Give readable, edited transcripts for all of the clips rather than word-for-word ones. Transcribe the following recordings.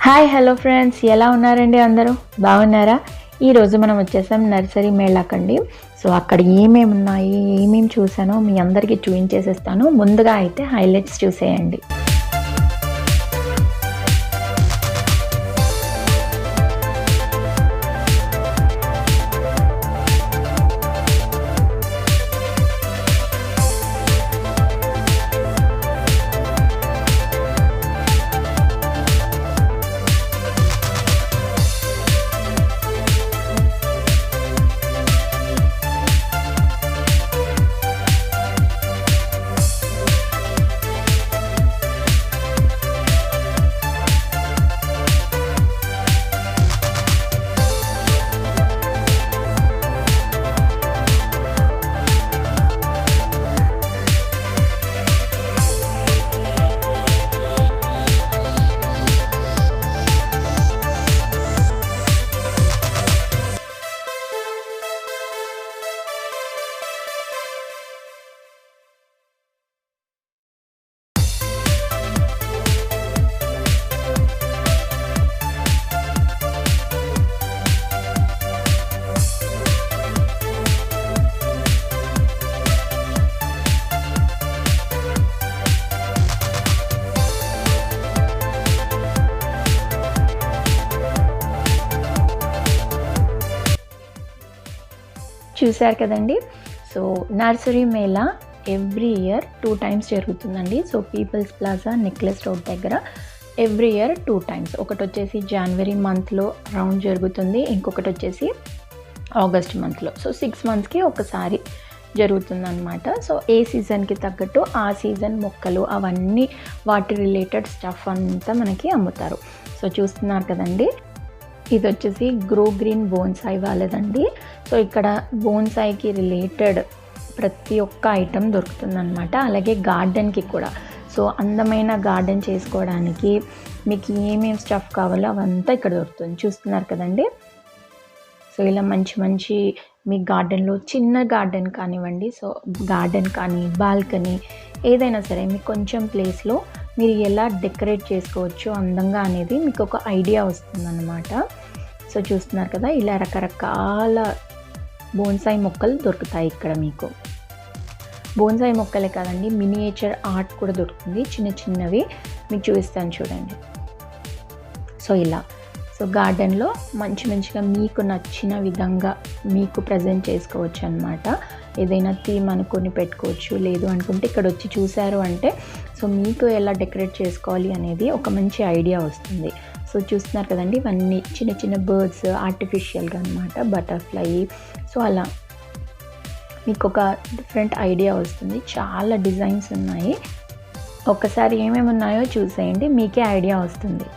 Hi hello friends, ఎలా ఉన్నారండి? అందరూ బాగున్నారా? ఈరోజు మనం వచ్చేసాం నర్సరీ మేళాకండి. సో అక్కడ ఏమేమి ఉన్నాయి, ఏమేమి చూసానో మీ అందరికీ చూపించేసేస్తాను. ముందుగా అయితే హైలైట్స్ చూసేయండి. చూశారు కదండి. సో నర్సరీ మేళా ఎవ్రీ ఇయర్ 2 times జరుగుతుందండి. So people's plaza necklace road దగ్గర ఎవ్రీ ఇయర్ 2 times. ఒకటి వచ్చేసి జనవరి మంత్లో రౌండ్ జరుగుతుంది, ఇంకొకటి వచ్చేసి ఆగస్ట్ మంత్లో. సో 6 monthsకి ఒకసారి జరుగుతుందన్నమాట. సో ఏ సీజన్కి తగ్గట్టు ఆ సీజన్ మొక్కలు అవన్నీ వాటి రిలేటెడ్ స్టఫ్ అంతా మనకి అమ్ముతారు. సో చూస్తున్నారు కదండి, ఇది వచ్చేసి గ్రో గ్రీన్ బోన్సాయి వాళ్ళదండి. సో ఇక్కడ బోన్సాయికి రిలేటెడ్ ప్రతి ఒక్క ఐటెం దొరుకుతుందన్నమాట. అలాగే గార్డెన్కి కూడా. సో అందమైన గార్డెన్ చేసుకోవడానికి మీకు ఏమేమి స్టఫ్ కావాలో అవంతా ఇక్కడ దొరుకుతుంది. చూస్తున్నారు కదండి. సో ఇలా మంచి మంచి మీ గార్డెన్లో చిన్న గార్డెన్ కానివ్వండి, సో గార్డెన్ కానీ బాల్కనీ ఏదైనా సరే మీకు కొంచెం ప్లేస్లో మీరు ఎలా డెకరేట్ చేసుకోవచ్చు అందంగా అనేది మీకు ఒక ఐడియా వస్తుందన్నమాట. సో చూస్తున్నారు కదా, ఇలా రకరకాల బోన్సాయి మొక్కలు దొరుకుతాయి ఇక్కడ. మీకు బోన్సాయి మొక్కలే కాదండి, మినియేచర్ ఆర్ట్ కూడా దొరుకుతుంది. చిన్న చిన్నవి మీకు చూపిస్తాను చూడండి. సో ఇలా సో గార్డెన్లో మంచి మంచిగా మీకు నచ్చిన విధంగా మీకు ప్రజెంట్ చేసుకోవచ్చు అన్నమాట. ఏదైనా థీమ్ అనుకొని పెట్టుకోవచ్చు. లేదు అనుకుంటే ఇక్కడ వచ్చి చూశారు అంటే సో మీకు ఎలా డెకరేట్ చేసుకోవాలి అనేది ఒక మంచి ఐడియా వస్తుంది. సో చూస్తున్నారు కదండి, ఇవన్నీ చిన్న చిన్న బర్డ్స్ ఆర్టిఫిషియల్గా అనమాట, బటర్ఫ్లై. సో అలా మీకు ఒక డిఫరెంట్ ఐడియా వస్తుంది. చాలా డిజైన్స్ ఉన్నాయి. ఒక్కసారి ఏమేమి ఉన్నాయో చూసేయండి, మీకే ఐడియా వస్తుంది.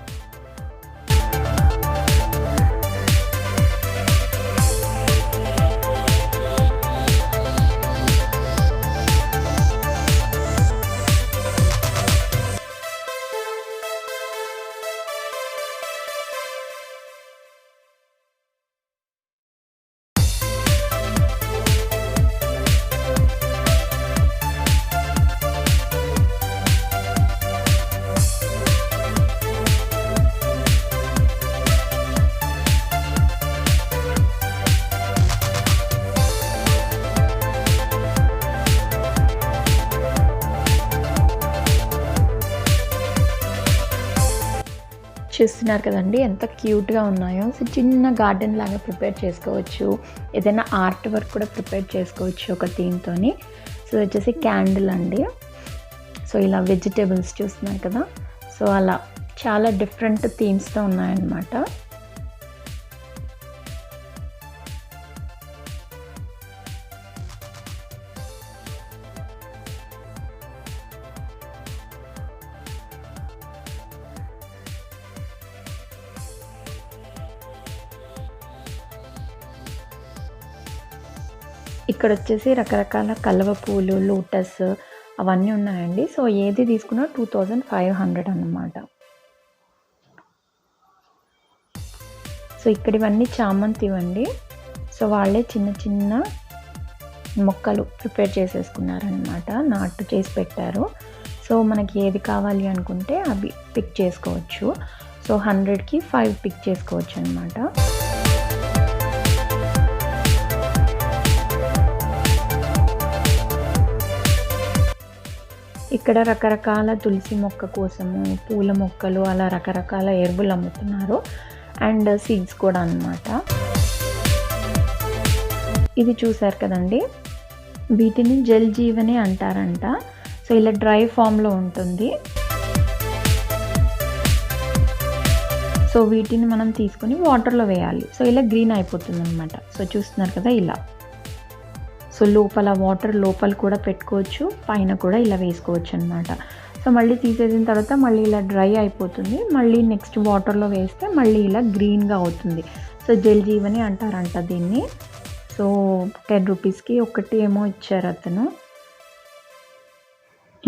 చూస్తున్నారు కదండి ఎంత క్యూట్గా ఉన్నాయో. సో చిన్న గార్డెన్ లాగా ప్రిపేర్ చేసుకోవచ్చు. ఏదైనా ఆర్ట్ వర్క్ కూడా ప్రిపేర్ చేసుకోవచ్చు ఒక థీమ్తోని. సో వచ్చేసి క్యాండిల్ అండి. సో ఇలా వెజిటేబుల్స్ చూస్తున్నారు కదా. సో అలా చాలా డిఫరెంట్ థీమ్స్తో ఉన్నాయన్నమాట. ఇక్కడ వచ్చేసి రకరకాల కలవ పూలు, లోటస్ అవన్నీ ఉన్నాయండి. సో ఏది తీసుకున్నా 2500 అన్నమాట. సో ఇక్కడ ఇవన్నీ చామంతి ఇవ్వండి. సో వాళ్ళే చిన్న చిన్న మొక్కలు ప్రిపేర్ చేసేసుకున్నారనమాట, నాటు చేసి పెట్టారు. సో మనకి ఏది కావాలి అనుకుంటే అవి పిక్ చేసుకోవచ్చు. సో 100కి 5 పిక్ చేసుకోవచ్చు అనమాట. ఇక్కడ రకరకాల తులసి మొక్క కోసము, పూల మొక్కలు, అలా రకరకాల ఎరువులు అమ్ముతున్నారు. అండ్ సీడ్స్ కూడా అన్నమాట. ఇది చూసారు కదండి, వీటిని జల్ జీవని అంటారంట. సో ఇలా డ్రై ఫామ్లో ఉంటుంది. సో వీటిని మనం తీసుకొని వాటర్లో వేయాలి. సో ఇలా గ్రీన్ అయిపోతుంది అనమాట. సో చూస్తున్నారు కదా ఇలా. సో లోపల వాటర్ లోపల కూడా పెట్టుకోవచ్చు, పైన కూడా ఇలా వేసుకోవచ్చు అనమాట. సో మళ్ళీ తీసేసిన తర్వాత మళ్ళీ ఇలా డ్రై అయిపోతుంది. మళ్ళీ నెక్స్ట్ వాటర్లో వేస్తే మళ్ళీ ఇలా గ్రీన్గా అవుతుంది. సో జల్ జీవని అంటారంట దీన్ని. సో 10 రూపీస్కి ఒకటి ఏమో ఇచ్చారు అతను.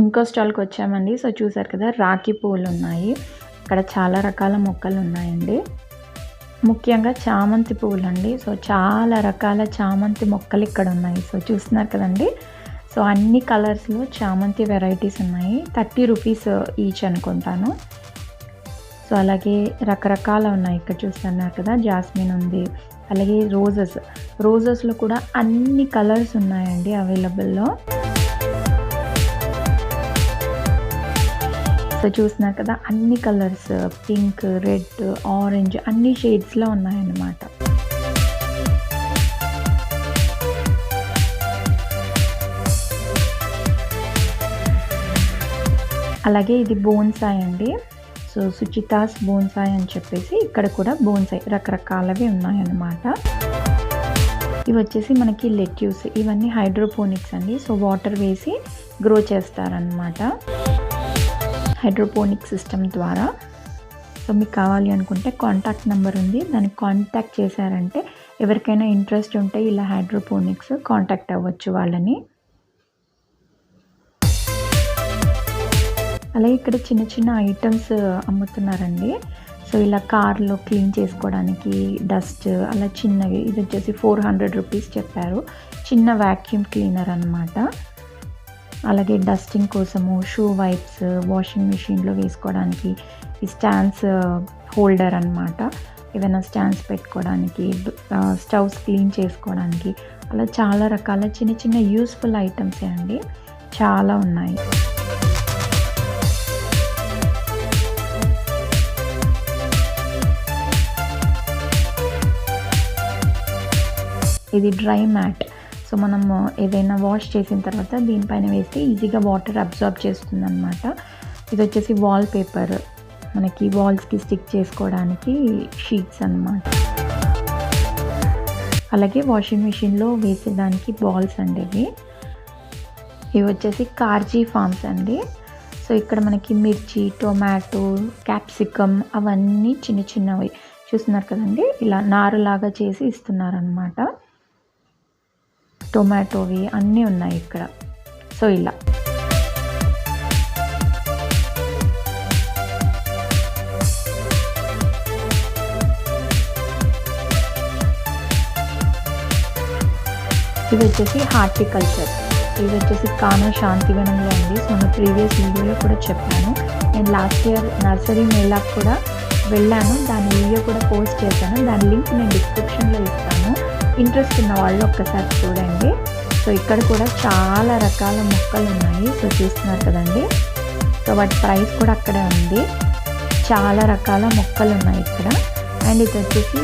ఇంకో స్టాల్కి వచ్చామండి. సో చూసారు కదా, రాఖీ పువ్వులు ఉన్నాయి. ఇక్కడ చాలా రకాల మొక్కలు ఉన్నాయండి. ముఖ్యంగా చామంతి పువ్వులు అండి. సో చాలా రకాల చామంతి మొక్కలు ఇక్కడ ఉన్నాయి. సో చూస్తున్నారు కదండి. సో అన్ని కలర్స్లో చామంతి వెరైటీస్ ఉన్నాయి. 30 రూపీస్ ఈచ్ అనుకుంటాను. సో అలాగే రకరకాల ఉన్నాయి. ఇక్కడ చూస్తున్నారు కదా, జాస్మిన్ ఉంది. అలాగే రోజెస్లో కూడా అన్ని కలర్స్ ఉన్నాయండి అవైలబుల్లో. సో చూస్తున్నారు కదా, అన్ని కలర్స్, పింక్, రెడ్, ఆరెంజ్, అన్ని షేడ్స్లో ఉన్నాయన్నమాట. అలాగే ఇది బోన్సాయ్ అండి. సో సుచితాస్ బోన్సాయ్ అని చెప్పేసి ఇక్కడ కూడా బోన్సాయ్ రకరకాలవి ఉన్నాయన్నమాట. ఇవి వచ్చేసి మనకి లెట్యూస్. ఇవన్నీ హైడ్రోపోనిక్స్ అండి. సో వాటర్ వేసి గ్రో చేస్తారనమాట హైడ్రోపోనిక్ సిస్టమ్ ద్వారా. సో మీకు కావాలి అనుకుంటే కాంటాక్ట్ నెంబర్ ఉంది, దానికి కాంటాక్ట్ చేశారంటే ఎవరికైనా ఇంట్రెస్ట్ ఉంటే ఇలా హైడ్రోపోనిక్స్ కాంటాక్ట్ అవ్వచ్చు వాళ్ళని. అలాగే ఇక్కడ చిన్న చిన్న ఐటమ్స్ అమ్ముతున్నారండి. సో ఇలా కార్లో క్లీన్ చేసుకోవడానికి డస్ట్ అలా చిన్నవి. ఇది వచ్చేసి 400 రూపీస్ చెప్పారు. చిన్న వ్యాక్యూమ్ క్లీనర్ అనమాట. అలాగే డస్టింగ్ కోసము షూ వైప్స్, వాషింగ్ మిషన్లో వేసుకోవడానికి ఈ స్టాండ్స్ హోల్డర్ అనమాట. ఏదైనా స్టాండ్స్ పెట్టుకోవడానికి, స్టవ్స్ క్లీన్ చేసుకోవడానికి, అలా చాలా రకాల చిన్న చిన్న యూస్ఫుల్ ఐటమ్సే అండి, చాలా ఉన్నాయి. ఇది డ్రై మ్యాట్. సో మనం ఏదైనా వాష్ చేసిన తర్వాత దీనిపైన వేస్తే ఈజీగా వాటర్ అబ్జార్బ్ చేస్తుంది అనమాట. ఇది వచ్చేసి వాల్ పేపర్, మనకి వాల్స్కి స్టిక్ చేసుకోవడానికి షీట్స్ అన్నమాట. అలాగే వాషింగ్ మిషన్లో వేసేదానికి బాల్స్ అండి ఇవి. ఇవి వచ్చేసి కార్జీ ఫార్మ్స్ అండి. సో ఇక్కడ మనకి మిర్చి, టొమాటో, క్యాప్సికమ్ అవన్నీ చిన్న చిన్నవి చూస్తున్నారు కదండి. ఇలా నారులాగా చేసి ఇస్తున్నారనమాట. టొమాటోవి అన్నీ ఉన్నాయి ఇక్కడ. సో ఇలా ఇది వచ్చేసి హార్టికల్చర్. ఇది వచ్చేసి కానో శాంతివనంలో ఉంది. సో నేను ప్రీవియస్ వీడియోలో కూడా చెప్పాను. నేను లాస్ట్ ఇయర్ నర్సరీ మేళాకు కూడా వెళ్ళాను, దాని వీడియో కూడా పోస్ట్ చేశాను. దాని లింక్ నేను డిస్క్రిప్షన్లో ఇస్తాను. ఇంట్రెస్ట్ ఉన్న వాళ్ళు ఒక్కసారి చూడండి. సో ఇక్కడ కూడా చాలా రకాల మొక్కలు ఉన్నాయి. సో చూస్తున్నారు కదండి. సో వాటి ప్రైస్ కూడా అక్కడే ఉంది. చాలా రకాల మొక్కలు ఉన్నాయి ఇక్కడ. అండ్ ఇది వచ్చేసి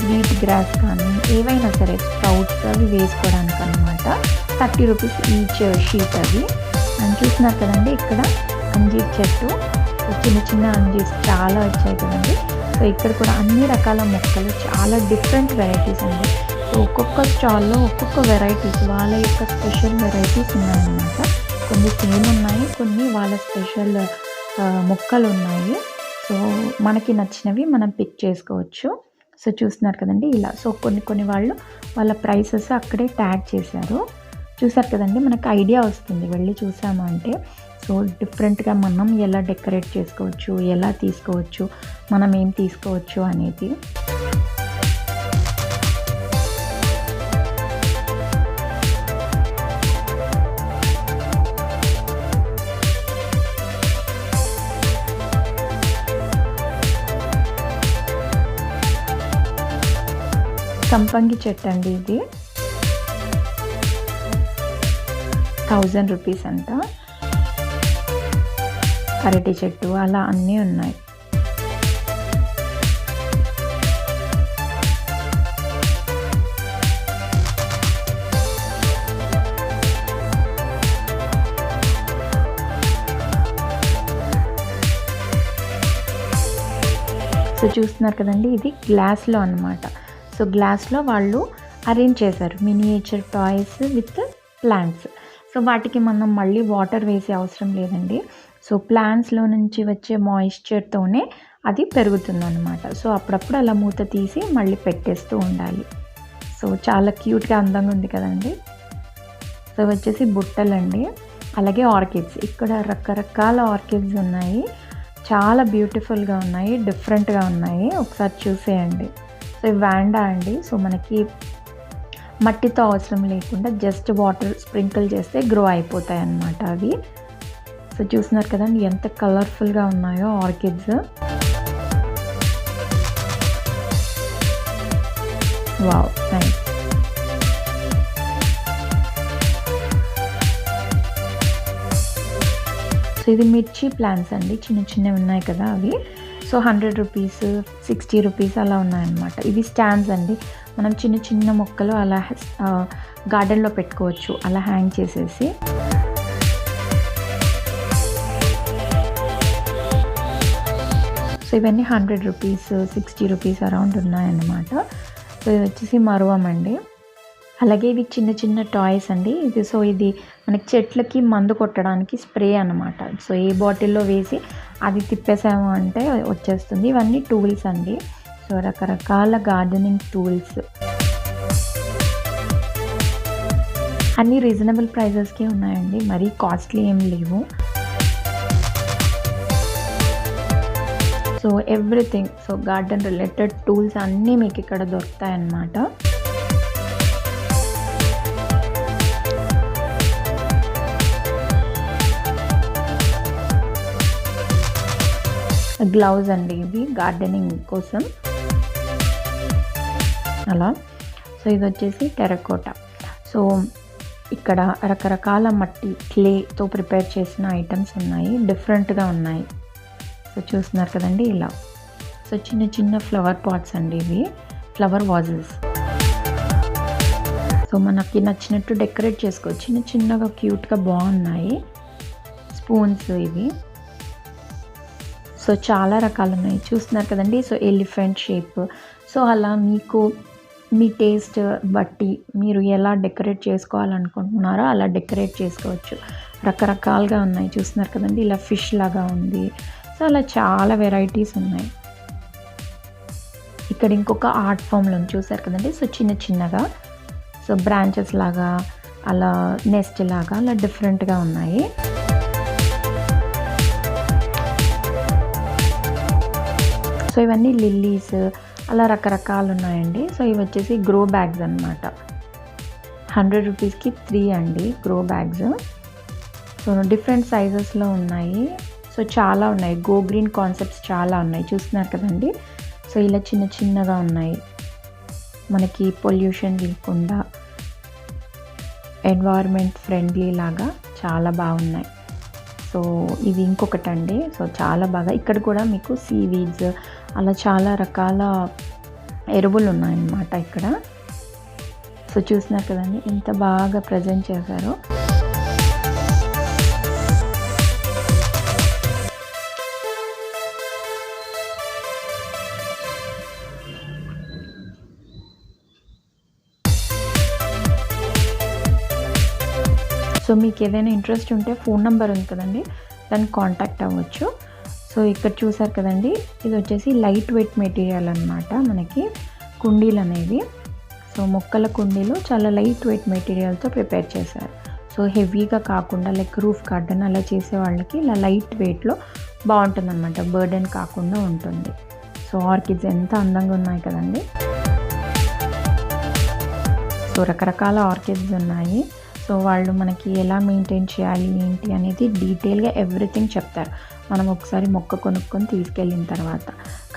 వీట్ గ్రాస్ కానీ ఏవైనా సరే స్ప్రౌట్స్ అవి వేసుకోవడానికి అనమాట. 30 రూపీస్ ఈచ్ షీట్ అవి. అండ్ చూస్తున్నారు కదండి, ఇక్కడ అంజీర్ చెట్టు, చిన్న చిన్న అంజీర్స్ చాలా వచ్చాయి కదండి. సో ఇక్కడ కూడా అన్ని రకాల మొక్కలు, చాలా డిఫరెంట్ వెరైటీస్ అండి. సో ఒక్కొక్క స్టాల్లో ఒక్కొక్క వెరైటీస్, వాళ్ళ యొక్క స్పెషల్ వెరైటీస్ ఉన్నాయన్నమాట. కొన్ని సేమ్ ఉన్నాయి, కొన్ని వాళ్ళ స్పెషల్ మొక్కలు ఉన్నాయి. సో మనకి నచ్చినవి మనం పిక్ చేసుకోవచ్చు. సో చూస్తున్నారు కదండి ఇలా. సో కొన్ని వాళ్ళు వాళ్ళ ప్రైసెస్ అక్కడే ట్యాగ్ చేశారు. చూసారు కదండి, మనకు ఐడియా వస్తుంది వెళ్ళి చూసాము అంటే. సో డిఫరెంట్గా మనం ఎలా డెకరేట్ చేసుకోవచ్చు, ఎలా తీసుకోవచ్చు, మనం ఏం తీసుకోవచ్చు అనేది. సంపంగి చెట్టు అండి ఇది. 1000 రూపీస్ అంట. అరటి చెట్టు అలా అన్నీ ఉన్నాయి. సో చూస్తున్నారు కదండి, ఇది గ్లాస్లో అన్నమాట. సో గ్లాస్లో వాళ్ళు అరేంజ్ చేశారు miniature toys with plants. So వాటికి మనం మళ్ళీ వాటర్ వేసే అవసరం లేదండి. సో ప్లాంట్స్లో నుంచి వచ్చే మాయిశ్చర్తోనే అది పెరుగుతుందన్నమాట. సో అప్పుడప్పుడు అలా మూత తీసి మళ్ళీ పెట్టేస్తూ ఉండాలి. సో చాలా క్యూట్గా అందంగా ఉంది కదండి. సో వచ్చేసి బుట్టలండి, అలాగే ఆర్కిడ్స్. ఇక్కడ రకరకాల ఆర్కిడ్స్ ఉన్నాయి, చాలా బ్యూటిఫుల్గా ఉన్నాయి, డిఫరెంట్గా ఉన్నాయి. ఒకసారి చూసేయండి. సో ఇవి వ్యాండా అండి. సో మనకి మట్టితో అవసరం లేకుండా జస్ట్ వాటర్ స్ప్రింకిల్ చేస్తే గ్రో అయిపోతాయి అన్నమాట అవి. సో చూస్తున్నారు కదండి ఎంత కలర్ఫుల్గా ఉన్నాయో ఆర్కిడ్స్. Wow, nice. సో ఇది మిర్చి ప్లాంట్స్ అండి, చిన్న చిన్నవి ఉన్నాయి కదా అవి. సో 100 రూపీస్, 60 రూపీస్ అలా ఉన్నాయన్నమాట. ఇవి స్టాండ్స్ అండి, మనం చిన్న చిన్న మొక్కలు అలా గార్డెన్లో పెట్టుకోవచ్చు అలా హ్యాంగ్ చేసేసి. సో ఇవన్నీ 100 రూపీస్, 60 రూపీస్ అరౌండ్ ఉన్నాయన్నమాట. సో ఇది వచ్చేసి మరువం అండి. అలాగే ఇవి చిన్న చిన్న టాయ్స్ అండి. ఇది మనకి చెట్లకి మందు కొట్టడానికి స్ప్రే అన్నమాట. సో ఏ బాటిల్లో వేసి అది తిప్పేసాము అంటే వచ్చేస్తుంది. ఇవన్నీ టూల్స్ అండి. సో రకరకాల గార్డెనింగ్ టూల్స్ అన్నీ రీజనబుల్ ప్రైజెస్కే ఉన్నాయండి, మరీ కాస్ట్లీ ఏం లేవు. So everything, so garden related tools అన్నీ మీకు ఇక్కడ దొరుకుతాయన్నమాట. గ్లౌజ్ అండి ఇవి గార్డెనింగ్ కోసం అలా. సో ఇది వచ్చేసి టెరకోటా. సో ఇక్కడ రకరకాల మట్టి క్లేతో ప్రిపేర్ చేసిన ఐటమ్స్ ఉన్నాయి, డిఫరెంట్గా ఉన్నాయి. సో చూస్తున్నారు కదండి ఇలా. సో చిన్న చిన్న ఫ్లవర్ పాట్స్ అండి ఇవి, ఫ్లవర్ వాజెస్. సో మనకి నచ్చినట్టు డెకరేట్ చేసుకోవచ్చు, చిన్న చిన్నగా క్యూట్గా బాగున్నాయి. స్పూన్స్ ఇవి. సో చాలా రకాలు ఉన్నాయి, చూస్తున్నారు కదండి. So elephant shape. సో అలా మీకు మీ టేస్ట్ బట్టి మీరు ఎలా డెకరేట్ చేసుకోవాలనుకుంటున్నారో అలా డెకరేట్ చేసుకోవచ్చు. రకరకాలుగా ఉన్నాయి, చూస్తున్నారు కదండి. ఇలా ఫిష్ లాగా ఉంది. సో అలా చాలా వెరైటీస్ ఉన్నాయి. ఇక్కడ ఇంకొక ఆర్ట్ ఫామ్లో చూసారు కదండి. సో చిన్న చిన్నగా, సో బ్రాంచెస్ లాగా, అలా నెస్ట్ లాగా, అలా డిఫరెంట్గా ఉన్నాయి. సో ఇవన్నీ లిల్లీస్, అలా రకరకాలు ఉన్నాయండి. సో ఇవి వచ్చేసి గ్రో బ్యాగ్స్ అన్నమాట. 100 రూపీస్కి 3 అండి గ్రో బ్యాగ్స్. సో డిఫరెంట్ సైజెస్లో ఉన్నాయి. సో చాలా ఉన్నాయి, గో గ్రీన్ కాన్సెప్ట్స్ చాలా ఉన్నాయి, చూస్తున్నారు కదండి. సో ఇలా చిన్న చిన్నగా ఉన్నాయి, మనకి పొల్యూషన్ లేకుండా ఎన్వైర్న్మెంట్ ఫ్రెండ్లీ లాగా చాలా బాగున్నాయి. సో ఇది ఇంకొకటి అండి. సో చాలా బాగా, ఇక్కడ కూడా మీకు సీవీడ్స్ అలా చాలా రకాల ఎరువులు ఉన్నాయన్నమాట ఇక్కడ. సో చూస్తున్నారు కదండి ఎంత బాగా ప్రజెంట్ చేశారో. సో మీకు ఏదైనా ఇంట్రెస్ట్ ఉంటే ఫోన్ నెంబర్ ఉంది కదండి, దాన్ని కాంటాక్ట్ అవ్వచ్చు. సో ఇక్కడ చూసారు కదండి, ఇది వచ్చేసి లైట్ వెయిట్ మెటీరియల్ అన్నమాట. మనకి కుండీలు అనేవి, సో మొక్కల కుండీలు చాలా లైట్ వెయిట్ మెటీరియల్తో ప్రిపేర్ చేశారు. సో హెవీగా కాకుండా, లైక్ రూఫ్ గార్డెన్ అలా చేసే వాళ్ళకి ఇలా లైట్ వెయిట్లో బాగుంటుంది అనమాట, బర్డెన్ కాకుండా ఉంటుంది. సో ఆర్కిడ్స్ ఎంత అందంగా ఉన్నాయి కదండి. సో రకరకాల ఆర్కిడ్స్ ఉన్నాయి. సో వాళ్ళు మనకి ఎలా మెయింటైన్ చేయాలి ఏంటి అనేది డీటెయిల్గా ఎవ్రీథింగ్ చెప్తారు, మనం ఒకసారి మొక్క కొనుక్కొని తీసుకెళ్ళిన తర్వాత.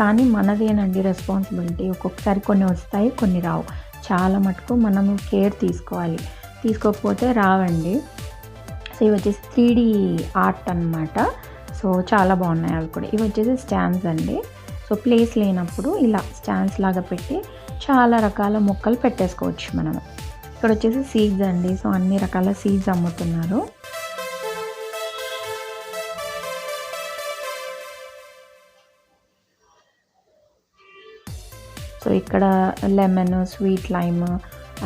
కానీ మనదేనండి రెస్పాన్సిబిలిటీ. ఒక్కొక్కసారి కొన్ని వస్తాయి, కొన్ని రావు. చాలా మటుకు మనము కేర్ తీసుకోవాలి. తీసుకోకపోతే రావండి. సో ఇవి వచ్చేసి 3D ఆర్ట్ అనమాట. సో చాలా బాగున్నాయి అవి కూడా. ఇవి వచ్చేసి స్టాండ్స్ అండి. సో ప్లేస్ లేనప్పుడు ఇలా స్టాండ్స్ లాగా పెట్టి చాలా రకాల మొక్కలు పెట్టేసుకోవచ్చు మనము. ఇక్కడ వచ్చేసి సీడ్స్ అండి. సో అన్ని రకాల సీడ్స్ అమ్ముతున్నారు. సో ఇక్కడ లెమన్, స్వీట్ లైమ్,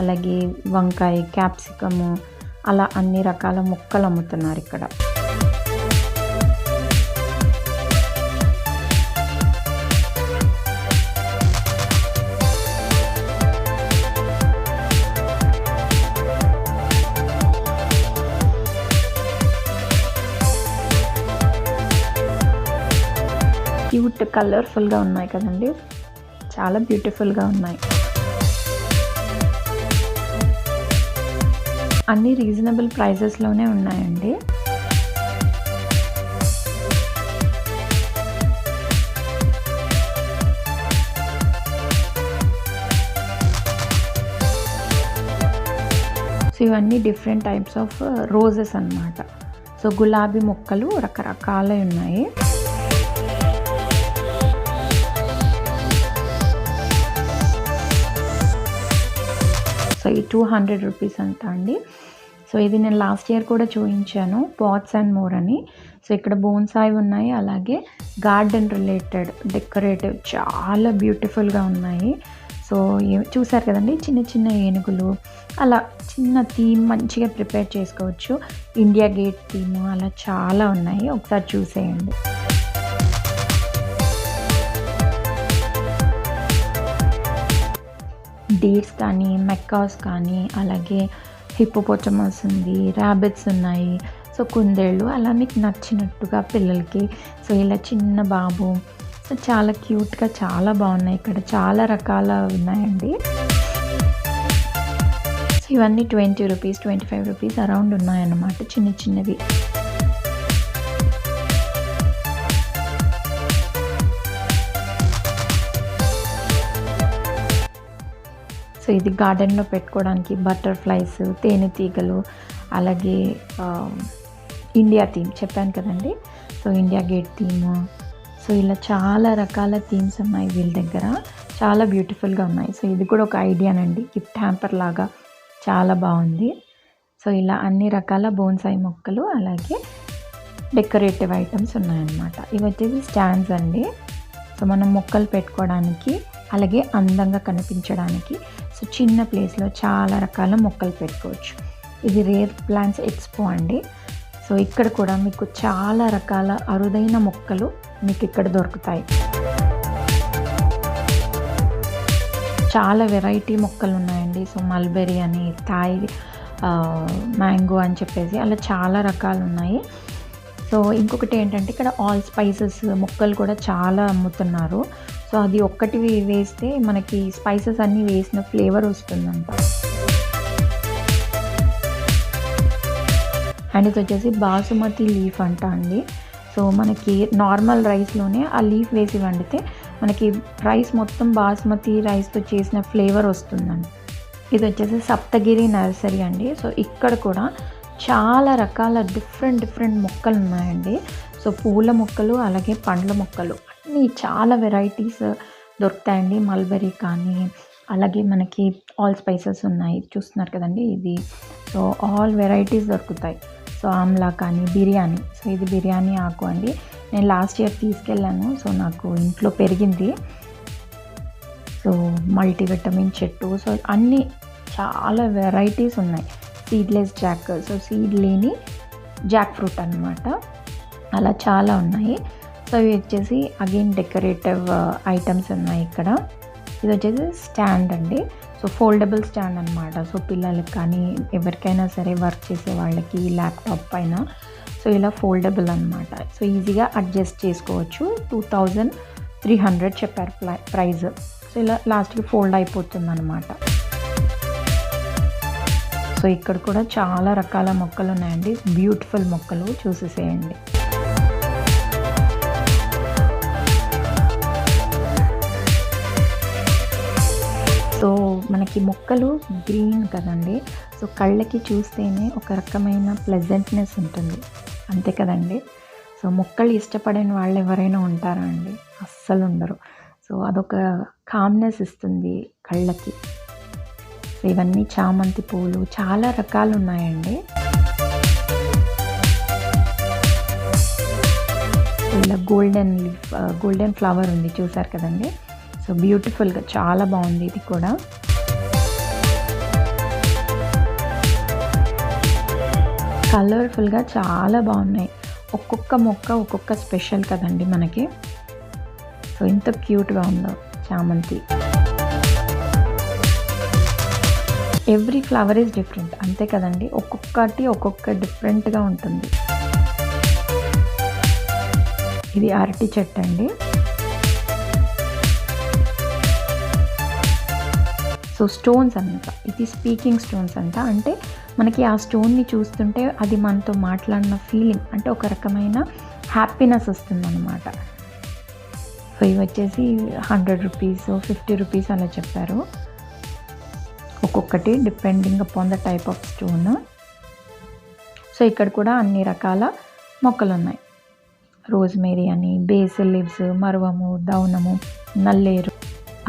అలాగే వంకాయ, క్యాప్సికము, అలా అన్ని రకాల మొక్కలు అమ్ముతున్నారు ఇక్కడ. క్యూట్ కలర్ఫుల్గా ఉన్నాయి కదండి, చాలా బ్యూటిఫుల్గా ఉన్నాయి. అన్నీ రీజనబుల్ ప్రైజెస్లోనే ఉన్నాయండి. సో ఇవన్నీ డిఫరెంట్ టైప్స్ ఆఫ్ రోజెస్ అన్నమాట. సో గులాబీ మొక్కలు రకరకాలే ఉన్నాయి. సో ఈ 200 రూపీస్ అంట అండి. సో ఇది నేను లాస్ట్ ఇయర్ కూడా చూపించాను, పాట్స్ అండ్ మోర్ అని. సో ఇక్కడ బోన్సాయి ఉన్నాయి, అలాగే గార్డెన్ రిలేటెడ్ డెకరేటివ్ చాలా బ్యూటిఫుల్గా ఉన్నాయి. సో చూసారు కదండి, చిన్న చిన్న ఏనుగులు, అలా చిన్న థీమ్ మంచిగా ప్రిపేర్ చేసుకోవచ్చు. ఇండియా గేట్ థీమ్ అలా చాలా ఉన్నాయి, ఒకసారి చూసేయండి. డీర్స్ కానీ, మెక్కాస్ కానీ, అలాగే హిప్పోపోటమస్ ఉంది, ర్యాబిట్స్ ఉన్నాయి. సో కుందేళ్ళు అలా మీకు నచ్చినట్టుగా పిల్లలకి. సో ఇలా చిన్న బాబు, సో చాలా క్యూట్గా చాలా బాగున్నాయి. ఇక్కడ చాలా రకాల ఉన్నాయండి. సో ఇవన్నీ 20 రూపీస్, 25 రూపీస్ అరౌండ్ ఉన్నాయన్నమాట, చిన్న చిన్నవి. సో ఇది గార్డెన్లో పెట్టుకోవడానికి బటర్ఫ్లైస్, తేనెటీగలు, అలాగే ఇండియా థీమ్ చెప్పాను కదండి. So India gate theme. So ఇలా చాలా రకాల థీమ్స్ ఉన్నాయి వీళ్ళ దగ్గర, చాలా బ్యూటిఫుల్గా ఉన్నాయి. సో ఇది కూడా ఒక ఐడియానండి, గిఫ్ట్ హ్యాంపర్ లాగా చాలా బాగుంది. సో ఇలా అన్ని రకాల బోన్సాయి మొక్కలు, అలాగే డెకరేటివ్ ఐటమ్స్ ఉన్నాయన్నమాట. ఇవి వచ్చేసి స్టాండ్స్ అండి. సో మనం మొక్కలు పెట్టుకోవడానికి, అలాగే అందంగా కనిపించడానికి. సో చిన్న ప్లేస్లో చాలా రకాల మొక్కలు పెట్టుకోవచ్చు. ఇది రేర్ ప్లాంట్స్ ఎక్స్పో అండి. సో ఇక్కడ కూడా మీకు చాలా రకాల అరుదైన మొక్కలు మీకు ఇక్కడ దొరుకుతాయి. చాలా వెరైటీ మొక్కలు ఉన్నాయండి. సో మల్బెరీ అని, థాయ్ మ్యాంగో అని చెప్పేసి అలా చాలా రకాలు ఉన్నాయి. సో ఇంకొకటి ఏంటంటే ఇక్కడ ఆల్ స్పైసెస్ మొక్కలు కూడా చాలా అమ్ముతున్నారు. సో అది ఒక్కటి వేస్తే మనకి స్పైసెస్ అన్నీ వేసిన ఫ్లేవర్ వస్తుందంట. అండ్ ఇది వచ్చేసి బాసుమతి లీఫ్ అంట అండి. సో మనకి నార్మల్ రైస్లోనే ఆ లీఫ్ వేసి వండితే మనకి రైస్ మొత్తం బాస్మతి రైస్తో చేసిన ఫ్లేవర్ వస్తుందండి. ఇది వచ్చేసి సప్తగిరి నర్సరీ అండి. సో ఇక్కడ కూడా చాలా రకాల డిఫరెంట్ మొక్కలు ఉన్నాయండి. సో పూల మొక్కలు, అలాగే పండ్ల మొక్కలు అన్నీ చాలా వెరైటీస్ దొరుకుతాయండి. మల్బెరీ కానీ, అలాగే మనకి ఆల్ స్పైసెస్ ఉన్నాయి, చూస్తున్నారు కదండి ఇది. సో ఆల్ వెరైటీస్ దొరుకుతాయి. సో ఆమ్లా కానీ, బిర్యానీ. సో ఇది బిర్యానీ ఆకు అండి, నేను లాస్ట్ ఇయర్ తీసుకెళ్ళాను. సో నాకు ఇంట్లో పెరిగింది. సో మల్టీవిటమిన్ చెట్టు, సో అన్నీ చాలా వెరైటీస్ ఉన్నాయి. సీడ్లెస్ జాక్, సో సీడ్ లేని జాక్ ఫ్రూట్ అనమాట, అలా చాలా ఉన్నాయి. సో ఇవి వచ్చేసి అగైన్ డెకరేటివ్ ఐటమ్స్ ఉన్నాయి ఇక్కడ. ఇది వచ్చేసి స్టాండ్ అండి. సో ఫోల్డబుల్ స్టాండ్ అనమాట. సో పిల్లలకి కానీ ఎవరికైనా సరే వర్క్ చేసే వాళ్ళకి ల్యాప్టాప్ పైన సో ఇలా ఫోల్డబుల్ అనమాట. సో ఈజీగా అడ్జస్ట్ చేసుకోవచ్చు. 2300 చెప్పారు ప్రైస్. సో ఇలా లాస్ట్కి ఫోల్డ్ అయిపోతుంది అనమాట. సో ఇక్కడ కూడా చాలా రకాల మొక్కలు ఉన్నాయండి, బ్యూటిఫుల్ మొక్కలు, చూసేసేయండి. మనకి మొక్కలు గ్రీన్ కదండి, సో కళ్ళకి చూస్తేనే ఒక రకమైన ప్లెజెంట్నెస్ ఉంటుంది, అంతే కదండి. సో మొక్కలు ఇష్టపడని వాళ్ళు ఎవరైనా ఉంటారా అండి? అస్సలు ఉండరు. సో అదొక కామ్నెస్ ఇస్తుంది కళ్ళకి. సో ఇవన్నీ చామంతి పూలు, చాలా రకాలు ఉన్నాయండి. ఇలా గోల్డెన్ ఫ్లవర్ ఉంది, చూసారు కదండి. సో బ్యూటిఫుల్గా చాలా బాగుంది ఇది కూడా. కలర్ఫుల్గా చాలా బాగున్నాయి. ఒక్కొక్క మొక్క ఒక్కొక్క స్పెషల్ కదండి మనకి. సో ఇంత క్యూట్గా ఉందో చామంతి. ఎవ్రీ ఫ్లవర్ ఈజ్ డిఫరెంట్, అంతే కదండి. ఒక్కొక్కటి ఒక్కొక్క డిఫరెంట్గా ఉంటుంది. ఇది అరటి చెట్టు అండి. సో స్టోన్స్ అన్నమాట, ఇది స్పీకింగ్ స్టోన్స్ అంట. అంటే మనకి ఆ స్టోన్ని చూస్తుంటే అది మనతో మాట్లాడిన ఫీలింగ్, అంటే ఒక రకమైన హ్యాపీనెస్ వస్తుందన్నమాట. సో ఇవి వచ్చేసి 100 రూపీస్, 50 రూపీస్ అలా చెప్పారు ఒక్కొక్కటి, depending upon the type of stone. So ఇక్కడ కూడా అన్ని రకాల మొక్కలు ఉన్నాయి. రోజ్మేరీ అని, బేసిల్ లీవ్స్, మరువము, దౌనము, నల్లేరు,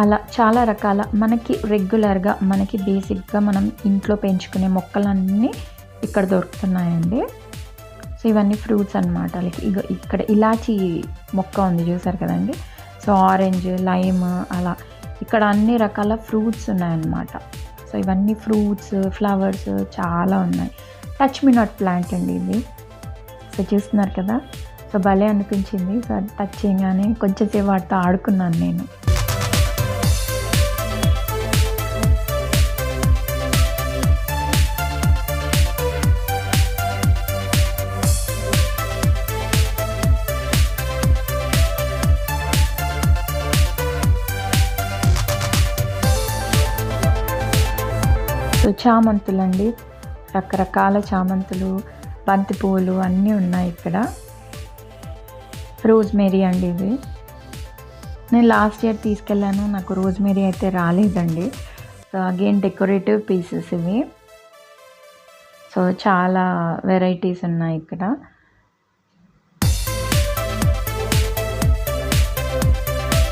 అలా చాలా రకాల మనకి రెగ్యులర్గా మనకి బేసిక్గా మనం ఇంట్లో పెంచుకునే మొక్కలన్నీ ఇక్కడ దొరుకుతున్నాయండి. సో ఇవన్నీ ఫ్రూట్స్ అన్నమాట. ఇక్కడ ఇలాచీ మొక్క ఉంది, చూసారు కదండి. సో ఆరెంజ్, లైమ్, అలా ఇక్కడ అన్ని రకాల ఫ్రూట్స్ ఉన్నాయన్నమాట. సో ఇవన్నీ ఫ్రూట్స్, ఫ్లవర్స్ చాలా ఉన్నాయి. టచ్ మీ నాట్ ప్లాంట్ అండి ఇది. సో చూస్తున్నారు కదా, సో భలే అనిపించింది. సో టచ్ చేయగానే కొంచెం సేపు వాటితో ఆడుకున్నాను నేను. సో చామంతులు అండి, రకరకాల చామంతులు, బంతి పువ్వులు అన్నీ ఉన్నాయి ఇక్కడ. రోజ్మేరీ అండి ఇది. నేను లాస్ట్ ఇయర్ తీసుకెళ్ళాను, నాకు రోజ్మేరీ అయితే రాలేదండి. సో అగైన్ డెకరేటివ్ పీసెస్ ఇవి. సో చాలా వెరైటీస్ ఉన్నాయి ఇక్కడ.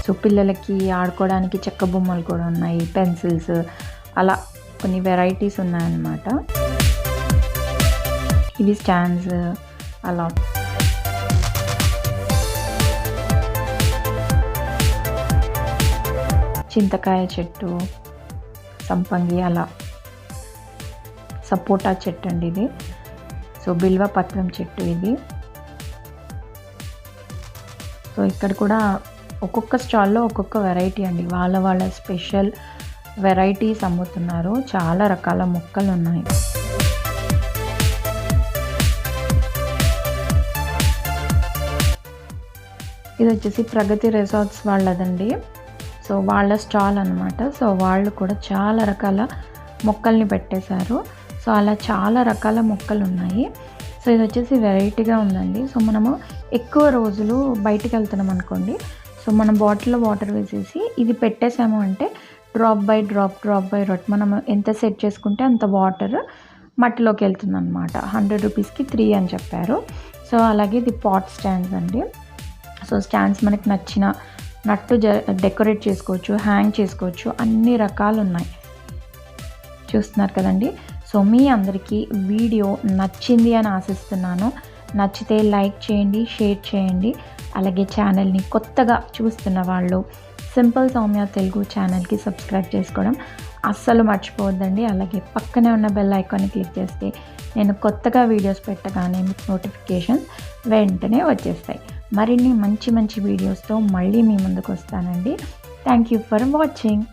సో పిల్లలకి ఆడుకోవడానికి చెక్క బొమ్మలు కూడా ఉన్నాయి, పెన్సిల్స్, అలా కొన్ని వెరైటీస్ ఉన్నాయన్నమాట. ఇవి స్టాండ్స్ అలా. చింతకాయ చెట్టు, సంపంగి, అలా సపోటా చెట్టు అండి ఇది. సో బిల్వ పత్రం చెట్టు ఇది. సో ఇక్కడ కూడా ఒక్కొక్క స్టాల్లో ఒక్కొక్క వెరైటీ అండి, వాళ్ళ స్పెషల్ వెరైటీస్ అమ్ముతున్నారు. చాలా రకాల మొక్కలు ఉన్నాయి. ఇది వచ్చేసి ప్రగతి రిసార్ట్స్ వాళ్ళదండి. సో వాళ్ళ స్టాల్ అనమాట. సో వాళ్ళు కూడా చాలా రకాల మొక్కల్ని పెట్టేశారు. సో అలా చాలా రకాల మొక్కలు ఉన్నాయి. సో ఇది వచ్చేసి వెరైటీగా ఉందండి. సో మనము ఎక్కువ రోజులు బయటికి వెళ్తున్నాం అనుకోండి, సో మనం బాటిల్లో వాటర్ వేసేసి ఇది పెట్టేసాము అంటే డ్రాప్ బై డ్రాప్ మనం ఎంత సెట్ చేసుకుంటే అంత వాటర్ మట్టిలోకి వెళ్తుంది అనమాట. 100 రూపీస్కి 3 అని చెప్పారు. సో అలాగే ఇది పాట్ స్టాండ్స్ అండి. సో స్టాండ్స్ మనకి నట్టు డెకరేట్ చేసుకోవచ్చు, హ్యాంగ్ చేసుకోవచ్చు, అన్ని రకాలు ఉన్నాయి. చూస్తున్నారు కదండి. సో మీ అందరికీ వీడియో నచ్చింది అని ఆశిస్తున్నాను. నచ్చితే లైక్ చేయండి, షేర్ చేయండి. అలాగే ఛానల్ని కొత్తగా చూస్తున్న వాళ్ళు సింపుల్ సౌమ్య తెలుగు ఛానల్కి సబ్స్క్రైబ్ చేసుకోవడం అస్సలు మర్చిపోవద్దండి. అలాగే పక్కనే ఉన్న బెల్ ఐకాన్ని క్లిక్ చేస్తే నేను కొత్తగా వీడియోస్ పెట్టగానే మీకు నోటిఫికేషన్స్ వెంటనే వచ్చేస్తాయి. మరిన్ని మంచి వీడియోస్తో మళ్ళీ మీ ముందుకు వస్తానండి. Thank you for watching.